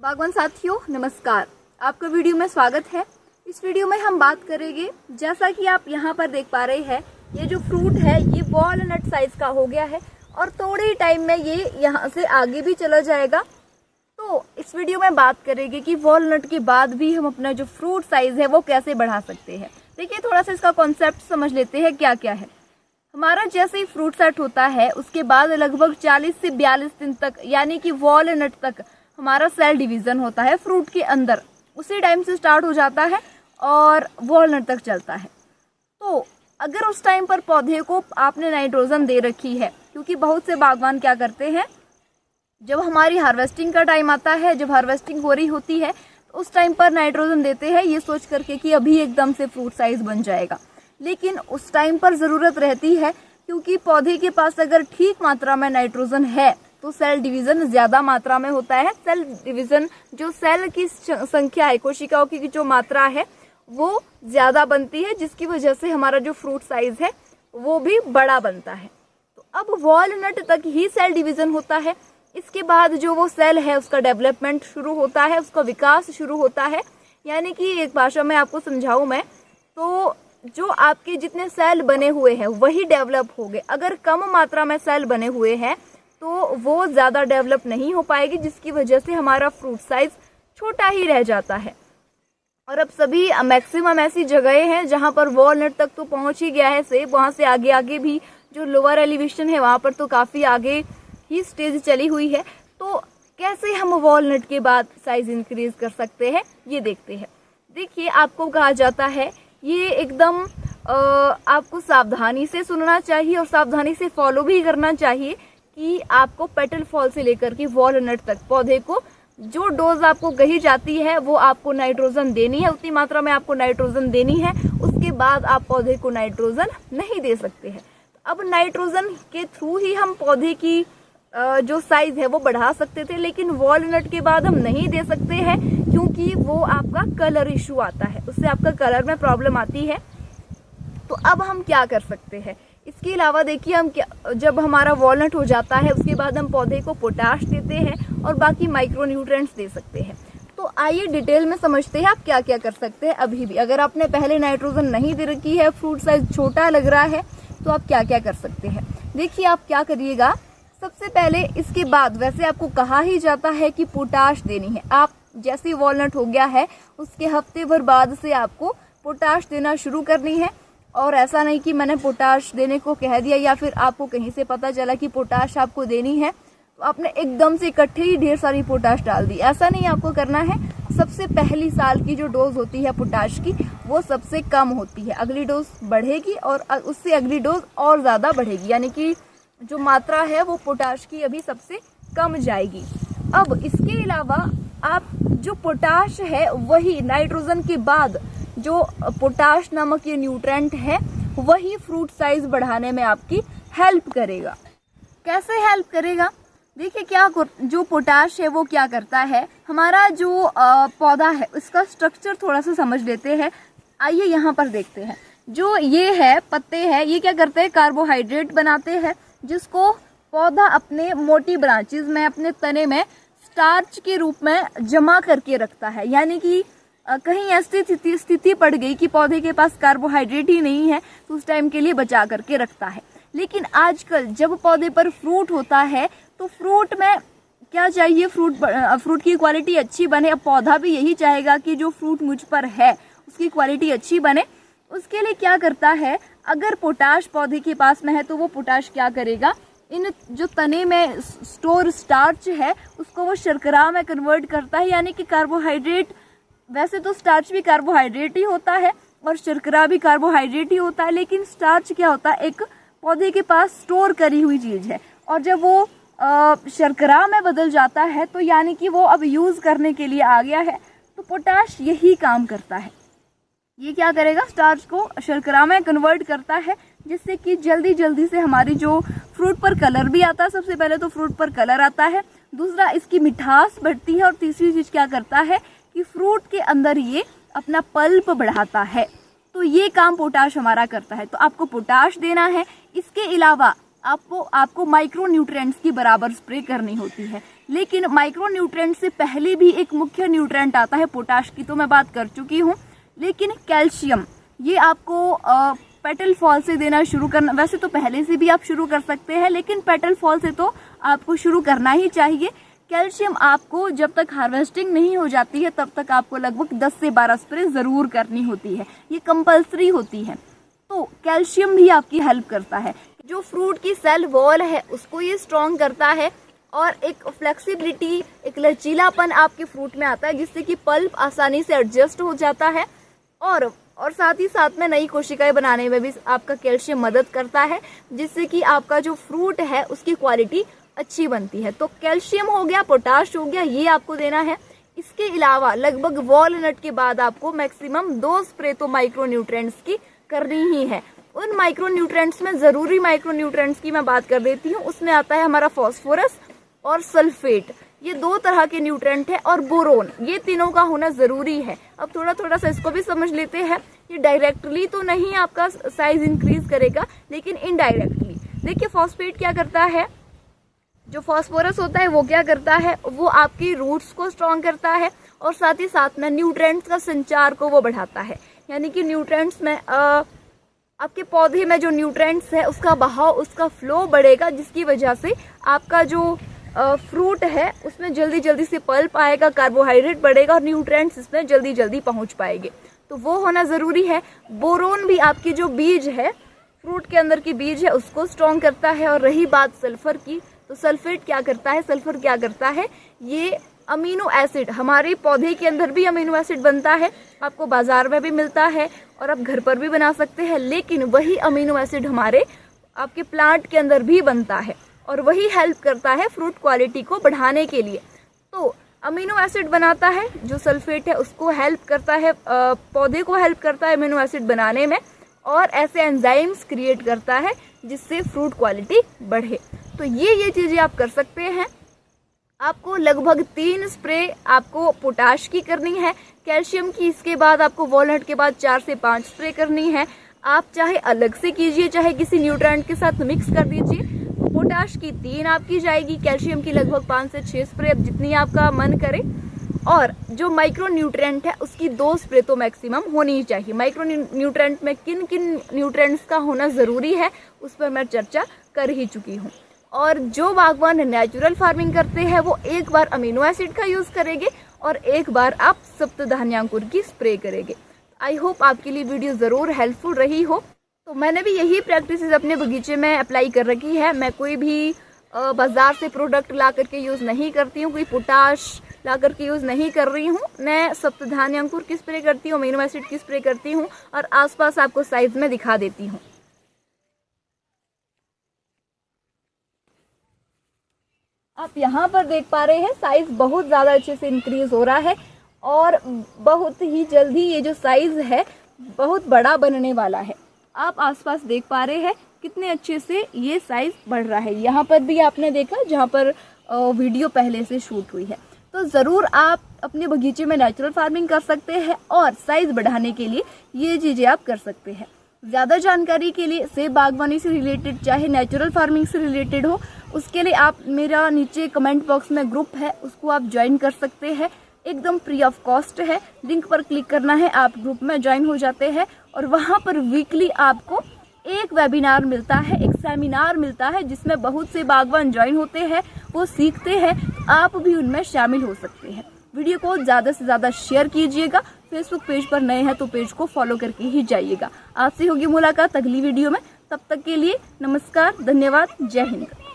बागवान साथियों नमस्कार, आपका वीडियो में स्वागत है। इस वीडियो में हम बात करेंगे, जैसा कि आप यहाँ पर देख पा रहे हैं, ये जो फ्रूट है ये वॉलनट साइज का हो गया है और थोड़े ही टाइम में ये यहाँ से आगे भी चला जाएगा। तो इस वीडियो में बात करेंगे कि वॉलनट के बाद भी हम अपना जो फ्रूट साइज है वो कैसे बढ़ा सकते हैं। देखिए, थोड़ा सा इसका कॉन्सेप्ट समझ लेते हैं क्या क्या है। हमारा जैसे ही फ्रूट सेट होता है उसके बाद लगभग 40 से 42 दिन तक, यानी कि वॉलनट तक हमारा सेल डिवीजन होता है फ्रूट के अंदर। उसी टाइम से स्टार्ट हो जाता है और वॉलनट तक चलता है। तो अगर उस टाइम पर पौधे को आपने नाइट्रोजन दे रखी है, क्योंकि बहुत से बागवान क्या करते हैं, जब हमारी हार्वेस्टिंग का टाइम आता है, जब हार्वेस्टिंग हो रही होती है, तो उस टाइम पर नाइट्रोजन देते हैं ये सोच करके कि अभी एकदम से फ्रूट साइज बन जाएगा। लेकिन उस टाइम पर ज़रूरत रहती है, क्योंकि पौधे के पास अगर ठीक मात्रा में नाइट्रोजन है तो सेल डिवीज़न ज़्यादा मात्रा में होता है। सेल डिवीज़न, जो सेल की संख्या है, कोशिकाओं की जो मात्रा है वो ज़्यादा बनती है, जिसकी वजह से हमारा जो फ्रूट साइज है वो भी बड़ा बनता है। तो अब वॉलनट तक ही सेल डिवीज़न होता है। इसके बाद जो वो सेल है उसका डेवलपमेंट शुरू होता है, उसका विकास शुरू होता है। यानी कि एक भाषा में आपको समझाऊं मैं, तो जो आपके जितने सेल बने हुए हैं वही डेवलप हो गए। अगर कम मात्रा में सेल बने हुए हैं तो वो ज़्यादा डेवलप नहीं हो पाएगी, जिसकी वजह से हमारा फ्रूट साइज छोटा ही रह जाता है। और अब सभी मैक्सिमम ऐसी जगहें हैं जहाँ पर वॉलनट तक तो पहुँच ही गया है सेब, वहाँ से आगे आगे भी जो लोअर एलिवेशन है वहाँ पर तो काफ़ी आगे ही स्टेज चली हुई है। तो कैसे हम वॉलनट के बाद साइज इंक्रीज कर सकते हैं ये देखते हैं। देखिए, आपको कहा जाता है ये एकदम आपको सावधानी से सुनना चाहिए और सावधानी से फॉलो भी करना चाहिए कि आपको पेटल फॉल से लेकर के वॉलनट तक पौधे को जो डोज आपको कही जाती है वो आपको नाइट्रोजन देनी है, उतनी मात्रा में आपको नाइट्रोजन देनी है। उसके बाद आप पौधे को नाइट्रोजन नहीं दे सकते हैं। अब नाइट्रोजन के थ्रू ही हम पौधे की जो साइज है वो बढ़ा सकते थे, लेकिन वॉलनट के बाद हम नहीं दे सकते हैं, क्योंकि वो आपका कलर इशू आता है, उससे आपका कलर में प्रॉब्लम आती है। तो अब हम क्या कर सकते हैं इसके अलावा? देखिए, हम क्या, जब हमारा वॉलनट हो जाता है उसके बाद हम पौधे को पोटाश देते हैं और बाकी माइक्रो न्यूट्रिएंट्स दे सकते हैं। तो आइए डिटेल में समझते हैं आप क्या क्या कर सकते हैं। अभी भी अगर आपने पहले नाइट्रोजन नहीं दे रखी है, फ्रूट साइज छोटा लग रहा है, तो आप क्या क्या कर सकते हैं। देखिए, आप क्या करिएगा, सबसे पहले इसके बाद वैसे आपको कहा ही जाता है कि पोटाश देनी है। आप जैसे ही वॉलनट हो गया है उसके हफ्ते भर बाद से आपको पोटाश देना शुरू करनी है। और ऐसा नहीं कि मैंने पोटाश देने को कह दिया या फिर आपको कहीं से पता चला कि पोटाश आपको देनी है तो आपने एकदम से इकट्ठे ही ढेर सारी पोटाश डाल दी। ऐसा नहीं आपको करना है। सबसे पहली साल की जो डोज होती है पोटाश की वो सबसे कम होती है, अगली डोज बढ़ेगी और उससे अगली डोज और ज़्यादा बढ़ेगी, यानी कि जो मात्रा है वो पोटाश की अभी सबसे कम जाएगी। अब इसके अलावा आप जो पोटाश है वही नाइट्रोजन के बाद जो पोटाश नामक ये न्यूट्रेंट है वही फ्रूट साइज बढ़ाने में आपकी हेल्प करेगा। कैसे हेल्प करेगा? देखिए, क्या जो पोटाश है वो क्या करता है, हमारा जो पौधा है उसका स्ट्रक्चर थोड़ा सा समझ लेते हैं। आइए यहाँ पर देखते हैं। जो ये है पत्ते हैं, ये क्या करते हैं, कार्बोहाइड्रेट बनाते हैं, जिसको पौधा अपने मोटी ब्रांचेस में, अपने तने में स्टार्च के रूप में जमा करके रखता है। यानी कि कहीं ऐसी स्थिति पड़ गई कि पौधे के पास कार्बोहाइड्रेट ही नहीं है तो उस टाइम के लिए बचा करके रखता है। लेकिन आजकल जब पौधे पर फ्रूट होता है तो फ्रूट में क्या चाहिए, फ्रूट की क्वालिटी अच्छी बने। अब पौधा भी यही चाहेगा कि जो फ्रूट मुझ पर है उसकी क्वालिटी अच्छी बने। उसके लिए क्या करता है, अगर पोटाश पौधे के पास में है तो वो पोटाश क्या करेगा, इन जो तने में स्टोर स्टार्च है उसको वो शर्करा में कन्वर्ट करता है। यानी कि कार्बोहाइड्रेट, वैसे तो स्टार्च भी कार्बोहाइड्रेट ही होता है और शर्करा भी कार्बोहाइड्रेट ही होता है, लेकिन स्टार्च क्या होता है, एक पौधे के पास स्टोर करी हुई चीज़ है। और जब वो शर्करा में बदल जाता है तो यानी कि वो अब यूज़ करने के लिए आ गया है। तो पोटाश यही काम करता है, ये क्या करेगा, स्टार्च को शर्करा में कन्वर्ट करता है, जिससे कि जल्दी जल्दी से हमारी जो फ्रूट पर कलर भी आता है। सबसे पहले तो फ्रूट पर कलर आता है, दूसरा इसकी मिठास बढ़ती है और तीसरी चीज़ क्या करता है कि फ्रूट के अंदर ये अपना पल्प बढ़ाता है। तो ये काम पोटाश हमारा करता है। तो आपको पोटाश देना है। इसके अलावा आपको माइक्रो न्यूट्रिएंट्स की बराबर स्प्रे करनी होती है। लेकिन माइक्रो न्यूट्रेंट से पहले भी एक मुख्य न्यूट्रेंट आता है, पोटाश की तो मैं बात कर चुकी हूँ, लेकिन कैल्शियम ये आपको पेटल फॉल से देना शुरू करना, वैसे तो पहले से भी आप शुरू कर सकते हैं, लेकिन पेटल फॉल से तो आपको शुरू करना ही चाहिए। कैल्शियम आपको जब तक हार्वेस्टिंग नहीं हो जाती है तब तक आपको लगभग 10 से 12 स्प्रे ज़रूर करनी होती है, ये कंपल्सरी होती है। तो कैल्शियम भी आपकी हेल्प करता है, जो फ्रूट की सेल वॉल है उसको ये स्ट्रॉन्ग करता है और एक फ्लेक्सिबिलिटी, एक लचीलापन आपके फ्रूट में आता है, जिससे कि पल्प आसानी से एडजस्ट हो जाता है और साथ ही साथ में नई कोशिकाएं बनाने में भी आपका कैल्शियम मदद करता है, जिससे कि आपका जो फ्रूट है उसकी क्वालिटी अच्छी बनती है। तो कैल्शियम हो गया, पोटाश हो गया, ये आपको देना है। इसके अलावा लगभग वॉलनट के बाद आपको मैक्सिमम 2 स्प्रे तो माइक्रो न्यूट्रेंट्स की करनी ही है। उन माइक्रो न्यूट्रेंट्स में ज़रूरी माइक्रो न्यूट्रेंट्स की मैं बात कर देती हूँ। उसमें आता है हमारा फॉस्फोरस और सल्फेट, ये 2 तरह के न्यूट्रेंट है, और बोरोन, ये तीनों का होना ज़रूरी है। अब थोड़ा सा इसको भी समझ लेते हैं। ये डायरेक्टली तो नहीं आपका साइज इंक्रीज करेगा, लेकिन इनडायरेक्टली। देखिए फॉस्फेट क्या करता है, जो फॉस्फोरस होता है वो क्या करता है, वो आपकी रूट्स को स्ट्रॉन्ग करता है और साथ ही साथ में न्यूट्रेंट्स का संचार को वो बढ़ाता है। यानी कि न्यूट्रेंट्स में आपके पौधे में जो न्यूट्रेंट्स है उसका बहाव, उसका फ्लो बढ़ेगा, जिसकी वजह से आपका जो फ्रूट है उसमें जल्दी से पल्प आएगा, कार्बोहाइड्रेट बढ़ेगा और न्यूट्रेंट्स इसमें जल्दी पहुंच पाएंगे। तो वो होना ज़रूरी है। बोरोन भी आपकी जो बीज है, फ्रूट के अंदर की बीज है, उसको स्ट्रॉन्ग करता है। और रही बात सल्फर की, तो सल्फेट क्या करता है, सल्फर क्या करता है, ये अमीनो एसिड, हमारे पौधे के अंदर भी अमीनो एसिड बनता है, आपको बाजार में भी मिलता है और आप घर पर भी बना सकते हैं, लेकिन वही अमीनो एसिड हमारे आपके प्लांट के अंदर भी बनता है और वही हेल्प करता है फ्रूट क्वालिटी को बढ़ाने के लिए। तो अमीनो एसिड बनाता है जो सल्फेट है, उसको हेल्प करता है, पौधे को हेल्प करता है अमीनो एसिड बनाने में, और ऐसे एंजाइम्स क्रिएट करता है जिससे फ्रूट क्वालिटी बढ़े। तो ये चीज़ें आप कर सकते हैं। आपको लगभग 3 स्प्रे आपको पोटाश की करनी है, कैल्शियम की, इसके बाद आपको वॉलनट के बाद 4 से 5 स्प्रे करनी है। आप चाहे अलग से कीजिए, चाहे किसी न्यूट्रेंट के साथ मिक्स कर दीजिए। पोटाश की 3 आपकी जाएगी, कैल्शियम की लगभग 5 से 6 स्प्रे, जितनी आपका मन करे। और जो माइक्रो न्यूट्रेंट है उसकी 2 स्प्रे तो मैक्सिमम होनी ही चाहिए। माइक्रो न्यूट्रेंट में किन किन न्यूट्रेंट्स का होना ज़रूरी है उस पर मैं चर्चा कर ही चुकी हूँ। और जो बागवान नेचुरल फार्मिंग करते हैं वो एक बार अमीनो एसिड का यूज़ करेंगे और एक बार आप सप्तधान्यांकुर की स्प्रे करेंगे। आई होप आपके लिए वीडियो ज़रूर हेल्पफुल रही हो। तो मैंने भी यही प्रैक्टिसेस अपने बगीचे में अप्लाई कर रखी है। मैं कोई भी बाज़ार से प्रोडक्ट ला करके यूज़ नहीं करती हूँ, कोई पोटाश ला करके यूज़ नहीं कर रही हूँ। मैं सप्तधान्यांकुर की स्प्रे करती हूँ, अमीनो एसिड की स्प्रे करती हूँ और आसपास आपको साइज में दिखा देती हूँ। आप यहाँ पर देख पा रहे हैं साइज बहुत ज़्यादा अच्छे से इंक्रीज हो रहा है और बहुत ही जल्दी ये जो साइज है बहुत बड़ा बनने वाला है। आप आसपास देख पा रहे हैं कितने अच्छे से ये साइज बढ़ रहा है। यहाँ पर भी आपने देखा जहाँ पर वीडियो पहले से शूट हुई है। तो ज़रूर आप अपने बगीचे में नेचुरल फार्मिंग कर सकते हैं और साइज बढ़ाने के लिए ये चीज़ें आप कर सकते हैं। ज़्यादा जानकारी के लिए सेब बागवानी से रिलेटेड, चाहे नेचुरल फार्मिंग से रिलेटेड हो, उसके लिए आप मेरा नीचे कमेंट बॉक्स में ग्रुप है उसको आप ज्वाइन कर सकते हैं। एकदम फ्री ऑफ कॉस्ट है, लिंक पर क्लिक करना है, आप ग्रुप में ज्वाइन हो जाते हैं और वहाँ पर वीकली आपको एक वेबिनार मिलता है, एक सेमिनार मिलता है जिसमें बहुत से बागवान ज्वाइन होते हैं, वो सीखते हैं, आप भी उनमें शामिल हो सकते हैं। वीडियो को ज़्यादा से ज़्यादा शेयर कीजिएगा। फेसबुक पेज पर नए हैं तो पेज को फॉलो करके ही जाइएगा। आपसे होगी मुलाकात अगली वीडियो में, तब तक के लिए नमस्कार, धन्यवाद, जय हिंद।